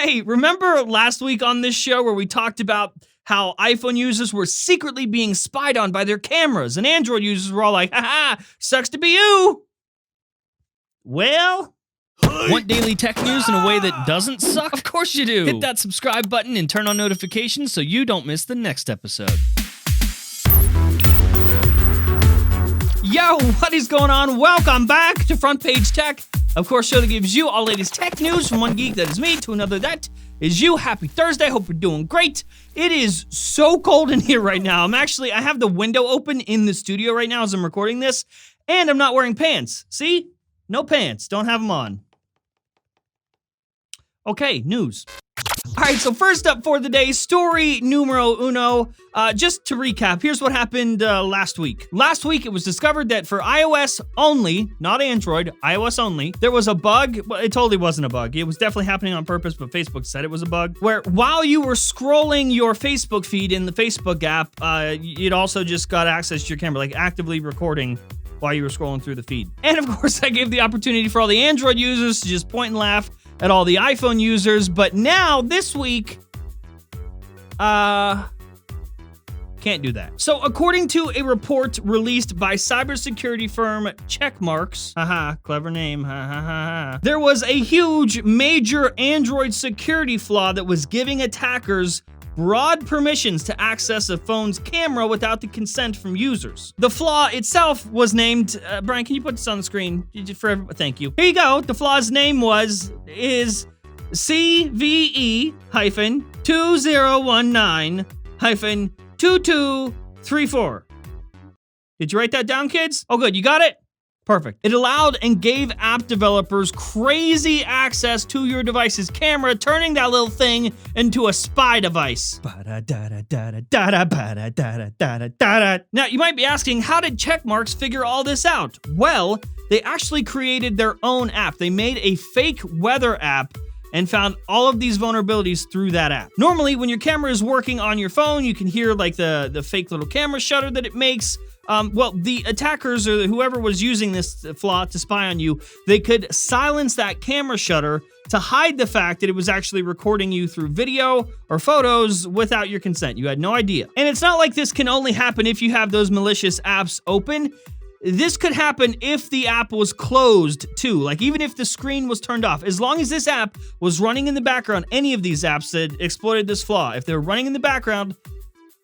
Hey, remember last week on this show where we talked about how iPhone users were secretly being spied on by their cameras and Android users were all like, haha, sucks to be you. Well, Want daily tech news in a way that doesn't suck? of course you do. Hit that subscribe button and turn on notifications so you don't miss the next episode. Yo, what is going on? Welcome back to Front Page Tech. Of course, show that gives you all latest tech news from one geek that is me to another that is you. Happy Thursday. Hope you're doing great. It is so cold in here right now. I have the window open in the studio right now as I'm recording this, and I'm not wearing pants. See? No pants. Don't have them on. Okay, news. All right, so first up for the day, story numero uno. Just to recap, here's what happened last week. Last week, it was discovered that for iOS only, not Android, iOS only, there was a bug. Well, it totally wasn't a bug. It was definitely happening on purpose, but Facebook said it was a bug, where while you were scrolling your Facebook feed in the Facebook app, it also just got access to your camera, like actively recording while you were scrolling through the feed. And of course, I gave the opportunity for all the Android users to just point and laugh at all the iPhone users, but now, this week, can't do that. So, according to a report released by cybersecurity firm Checkmarx, haha, clever name, there was a huge, major Android security flaw that was giving attackers broad permissions to access a phone's camera without the consent from users. The flaw itself was named, Brian, can you put this on the screen? Thank you. Here you go. The flaw's name is CVE-2019-2234. Did you write that down, kids? Oh, good. You got it? Perfect. It allowed and gave app developers crazy access to your device's camera, turning that little thing into a spy device. Now, you might be asking, how did Checkmarx figure all this out? Well, they actually created their own app. They made a fake weather app and found all of these vulnerabilities through that app. Normally, when your camera is working on your phone, you can hear like the fake little camera shutter that it makes. Well, the attackers or whoever was using this flaw to spy on you, they could silence that camera shutter to hide the fact that it was actually recording you through video or photos without your consent. You had no idea. And it's not like this can only happen if you have those malicious apps open. This could happen if the app was closed too, like even if the screen was turned off. As long as this app was running in the background, any of these apps that exploited this flaw, if they're running in the background,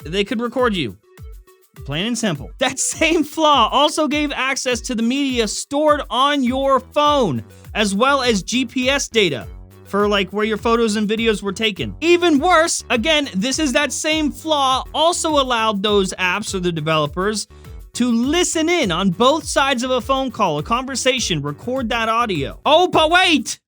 they could record you. Plain and simple. That same flaw also gave access to the media stored on your phone, as well as GPS data for like where your photos and videos were taken. Even worse, again, this is that same flaw also allowed those apps or the developers to listen in on both sides of a phone call, a conversation, record that audio. Oh, but wait!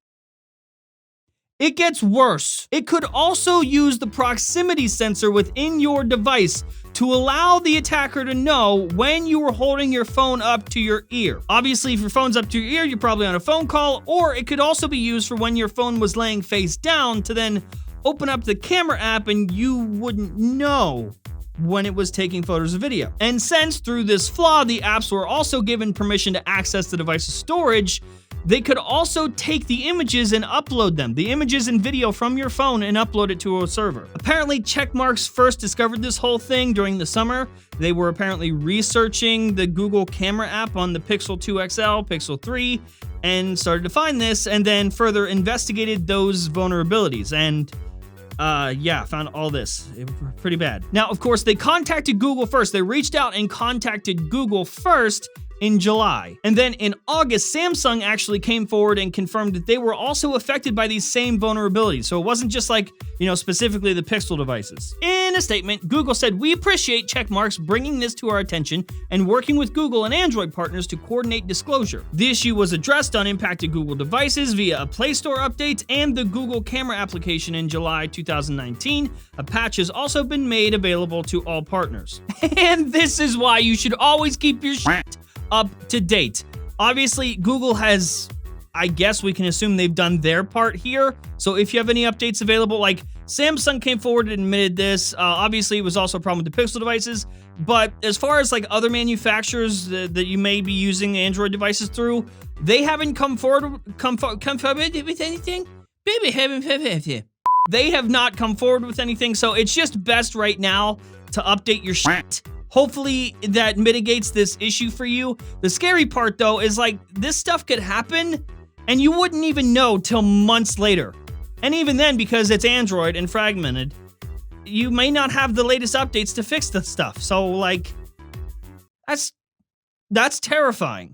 It gets worse. It could also use the proximity sensor within your device to allow the attacker to know when you were holding your phone up to your ear. Obviously, if your phone's up to your ear, you're probably on a phone call, or it could also be used for when your phone was laying face down to then open up the camera app and you wouldn't know when it was taking photos or video. And since through this flaw, the apps were also given permission to access the device's storage, they could also take the images and upload them, the images and video from your phone, and upload it to a server. Apparently, Checkmarx first discovered this whole thing during the summer. They were apparently researching the Google camera app on the Pixel 2 XL, Pixel 3, and started to find this, and then further investigated those vulnerabilities. And yeah, found all this. It was pretty bad. Now, of course, they contacted Google first. They reached out and contacted Google first in July. And then in August, Samsung actually came forward and confirmed that they were also affected by these same vulnerabilities. So it wasn't just like, specifically the Pixel devices. In a statement, Google said, "We appreciate Checkmarx bringing this to our attention and working with Google and Android partners to coordinate disclosure. The issue was addressed on impacted Google devices via a Play Store update and the Google camera application in July 2019. A patch has also been made available to all partners." And this is why you should always keep your shit up to date. Obviously, Google has, I guess we can assume they've done their part here. So if you have any updates available, like Samsung came forward and admitted this. Obviously, it was also a problem with the Pixel devices. But as far as like other manufacturers that you may be using Android devices through, they haven't come forward with anything. Baby, haven't. They have not come forward with anything, so it's just best right now to update your shit. Hopefully that mitigates this issue for you. The scary part though is like this stuff could happen and you wouldn't even know till months later. And even then, because it's Android and fragmented, you may not have the latest updates to fix the stuff. So like, that's terrifying.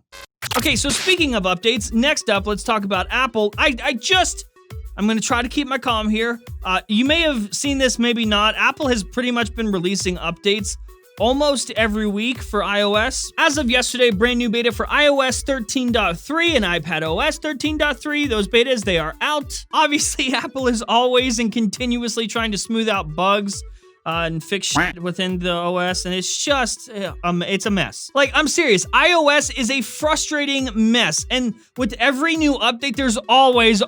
Okay, so speaking of updates, next up, let's talk about Apple. I'm gonna try to keep my calm here. You may have seen this, maybe not. Apple has pretty much been releasing updates almost every week for iOS. As of yesterday, brand new beta for iOS 13.3 and iPadOS 13.3. Those betas, they are out. Obviously, Apple is always and continuously trying to smooth out bugs and fix shit within the OS, and it's just, it's a mess. Like, I'm serious, iOS is a frustrating mess, and with every new update, there's always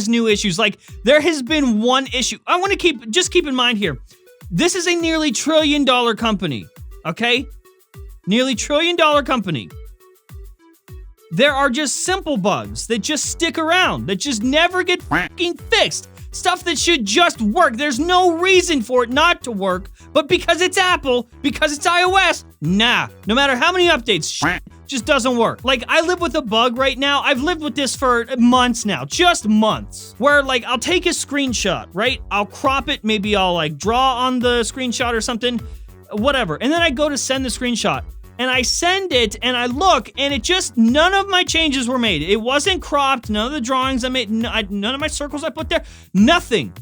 new issues. Like, there has been one issue. I want to keep in mind here, this is a nearly $1 trillion company, okay? Nearly $1 trillion company. There are just simple bugs that just stick around, that just never get fucking fixed. Stuff that should just work. There's no reason for it not to work, but because it's Apple, because it's iOS, nah. No matter how many updates, shit just doesn't work. Like, I live with a bug right now. I've lived with this for months now, just months, where like I'll take a screenshot, right? I'll crop it, maybe I'll like draw on the screenshot or something, whatever. And then I go to send the screenshot. And I send it, and I look, and it just, none of my changes were made. It wasn't cropped, none of the drawings I made, none of my circles I put there, nothing.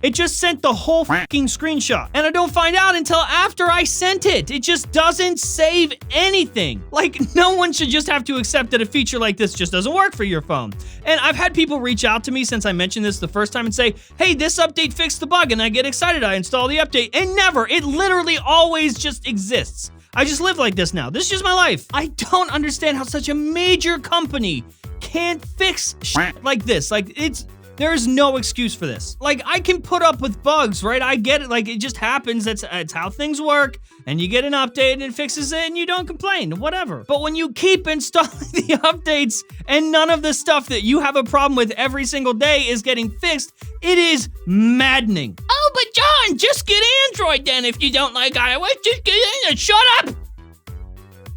It just sent the whole fucking screenshot. And I don't find out until after I sent it. It just doesn't save anything. Like, no one should just have to accept that a feature like this just doesn't work for your phone. And I've had people reach out to me since I mentioned this the first time and say, hey, this update fixed the bug, and I get excited, I install the update, and never, it literally always just exists. I just live like this now. This is just my life. I don't understand how such a major company can't fix shit like this. Like, there's no excuse for this. Like, I can put up with bugs, right? I get it. Like, it just happens. It's how things work. And you get an update and it fixes it and you don't complain, whatever. But when you keep installing the updates and none of the stuff that you have a problem with every single day is getting fixed, it is maddening. Oh, but John, just get Android then if you don't like iOS. Just get Android. Shut up!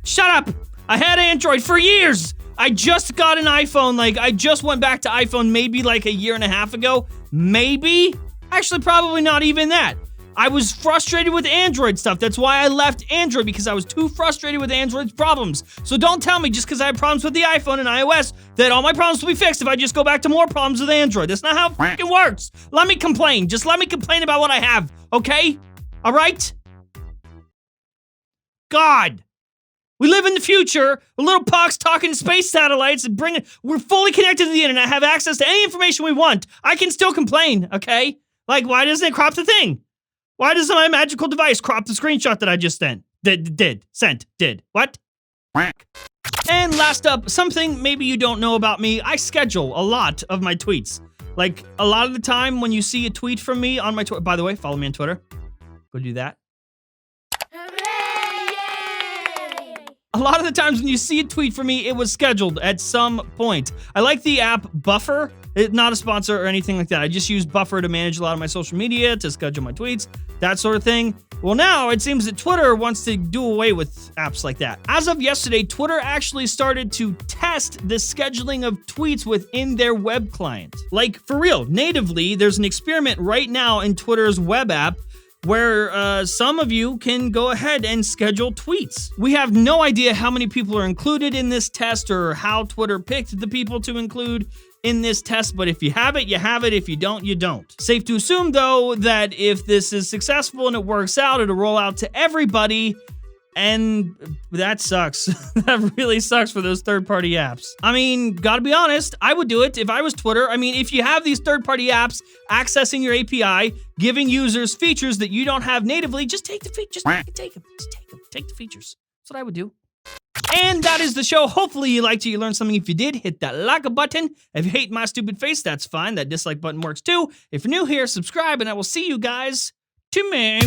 Shut up! I had Android for years. I just got an iPhone, like, I just went back to iPhone maybe like a year and a half ago. Maybe? Actually, probably not even that. I was frustrated with Android stuff. That's why I left Android, because I was too frustrated with Android's problems. So don't tell me just because I have problems with the iPhone and iOS that all my problems will be fixed if I just go back to more problems with Android. That's not how it fucking works. Let me complain. Just let me complain about what I have, okay? All right? God. We live in the future, with little pucks talking to space satellites and we're fully connected to the internet, have access to any information we want. I can still complain, okay? Like, why doesn't it crop the thing? Why doesn't my magical device crop the screenshot that I just sent? Did. What? And last up, something maybe you don't know about me, I schedule a lot of my tweets. Like, a lot of the time when you see a tweet from me on my Twitter, by the way, follow me on Twitter. Go do that. A lot of the times when you see a tweet from me, it was scheduled at some point. I like the app Buffer. It's not a sponsor or anything like that. I just use Buffer to manage a lot of my social media, to schedule my tweets, that sort of thing. Well, now it seems that Twitter wants to do away with apps like that. As of yesterday, Twitter actually started to test the scheduling of tweets within their web client. Like, for real, natively, there's an experiment right now in Twitter's web app where some of you can go ahead and schedule tweets. We have no idea how many people are included in this test or how Twitter picked the people to include in this test, but if you have it, you have it. If you don't, you don't. Safe to assume, though, that if this is successful and it works out, it'll roll out to everybody, and that sucks. That really sucks for those third-party apps. I mean, gotta be honest, I would do it if I was Twitter. I mean, if you have these third-party apps accessing your API, giving users features that you don't have natively, just take the features. Take them. Take the features. That's what I would do. And that is the show. Hopefully you liked it, you learned something. If you did, hit that like button. If you hate my stupid face, that's fine. That dislike button works too. If you're new here, subscribe, and I will see you guys tomorrow.